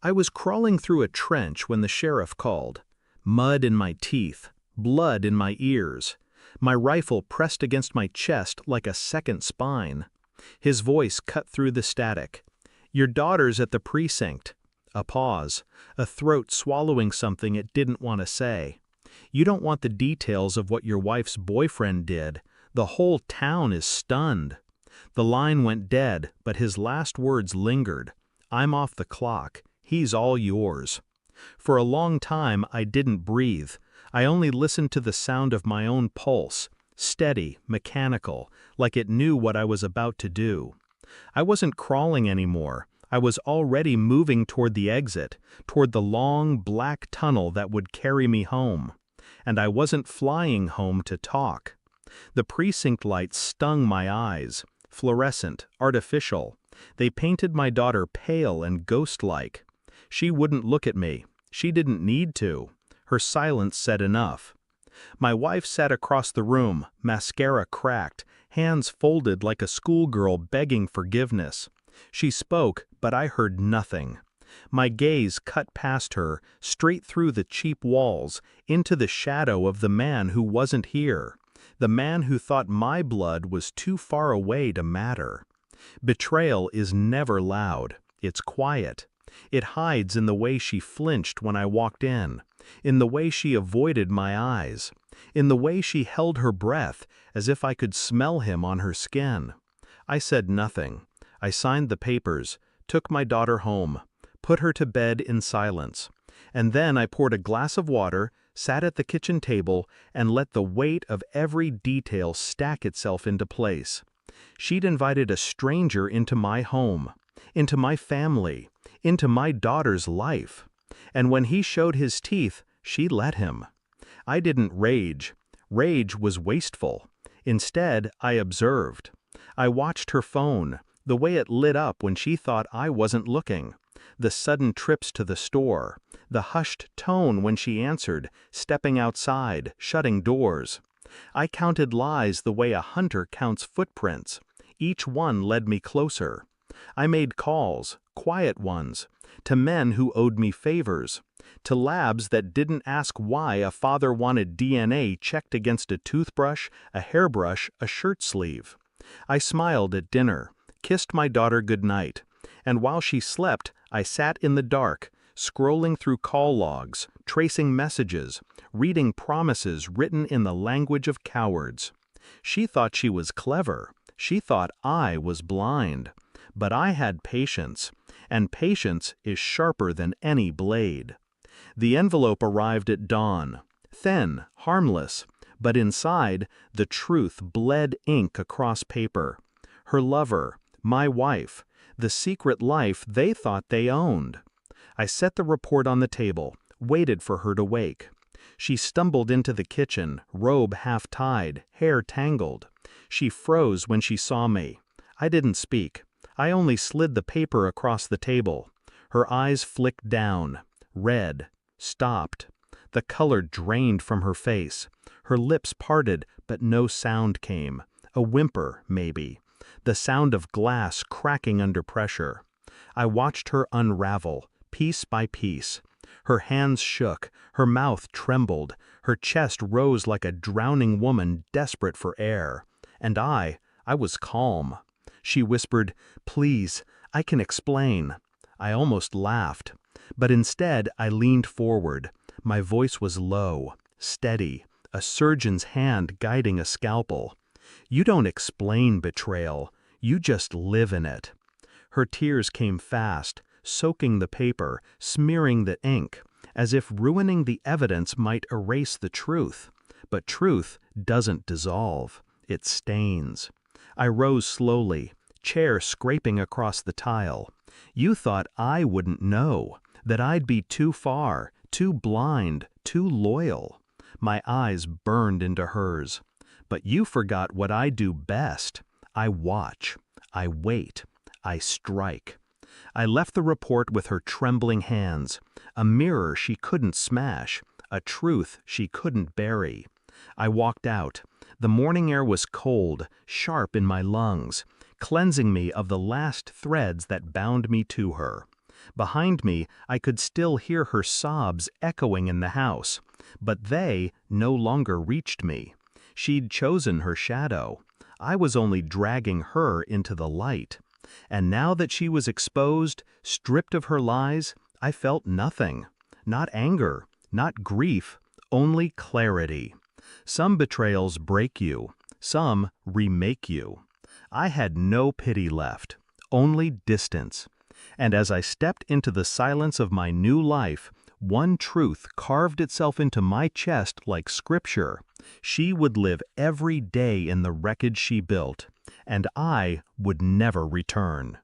I was crawling through a trench when the sheriff called. Mud in my teeth, blood in my ears. My rifle pressed against my chest like a second spine. His voice cut through the static. "Your daughter's at the precinct." A pause, a throat swallowing something it didn't want to say. "You don't want the details of what your wife's boyfriend did. The whole town is stunned." The line went dead, but his last words lingered. "I'm off the clock. He's all yours." For a long time I didn't breathe. I only listened to the sound of my own pulse, steady, mechanical, like it knew what I was about to do. I wasn't crawling anymore. I was already moving toward the exit, toward the long, black tunnel that would carry me home. And I wasn't flying home to talk. The precinct lights stung my eyes, fluorescent, artificial. They painted my daughter pale and ghost-like. She wouldn't look at me. She didn't need to. Her silence said enough. My wife sat across the room, mascara cracked, hands folded like a schoolgirl begging forgiveness. She spoke, but I heard nothing. My gaze cut past her, straight through the cheap walls, into the shadow of the man who wasn't here, the man who thought my blood was too far away to matter. Betrayal is never loud. It's quiet. It hides in the way she flinched when I walked in the way she avoided my eyes, in the way she held her breath as if I could smell him on her skin. I said nothing. I signed the papers, took my daughter home, put her to bed in silence, and then I poured a glass of water, sat at the kitchen table, and let the weight of every detail stack itself into place. She'd invited a stranger into my home, into my family, into my daughter's life. And when he showed his teeth, she let him. I didn't rage. Rage was wasteful. Instead, I observed. I watched her phone, the way it lit up when she thought I wasn't looking, the sudden trips to the store, the hushed tone when she answered, stepping outside, shutting doors. I counted lies the way a hunter counts footprints. Each one led me closer. I made calls, quiet ones, to men who owed me favors, to labs that didn't ask why a father wanted DNA checked against a toothbrush, a hairbrush, a shirt sleeve. I smiled at dinner, kissed my daughter goodnight, and while she slept, I sat in the dark, scrolling through call logs, tracing messages, reading promises written in the language of cowards. She thought she was clever. She thought I was blind. But I had patience, and patience is sharper than any blade. The envelope arrived at dawn, thin, harmless, but inside, the truth bled ink across paper. Her lover, my wife, the secret life they thought they owned. I set the report on the table, waited for her to wake. She stumbled into the kitchen, robe half-tied, hair tangled. She froze when she saw me. I didn't speak. I only slid the paper across the table. Her eyes flicked down, red, stopped. The color drained from her face. Her lips parted, but no sound came. A whimper, maybe. The sound of glass cracking under pressure. I watched her unravel, piece by piece. Her hands shook, her mouth trembled, her chest rose like a drowning woman desperate for air. And I was calm. She whispered, "Please, I can explain." I almost laughed. But instead I leaned forward. My voice was low, steady, a surgeon's hand guiding a scalpel. "You don't explain betrayal. You just live in it." Her tears came fast, soaking the paper, smearing the ink, as if ruining the evidence might erase the truth. But truth doesn't dissolve. It stains. I rose slowly, chair scraping across the tile. You thought I wouldn't know, that I'd be too far, too blind, too loyal. My eyes burned into hers. But you forgot what I do best. I watch. I wait. I strike. I left the report with her trembling hands, a mirror she couldn't smash, a truth she couldn't bury. I walked out. The morning air was cold, sharp in my lungs, cleansing me of the last threads that bound me to her. Behind me, I could still hear her sobs echoing in the house, but they no longer reached me. She'd chosen her shadow. I was only dragging her into the light. And now that she was exposed, stripped of her lies, I felt nothing. Not anger, not grief, only clarity. Some betrayals break you, some remake you. I had no pity left, only distance. And as I stepped into the silence of my new life, one truth carved itself into my chest like scripture. She would live every day in the wreckage she built, and I would never return.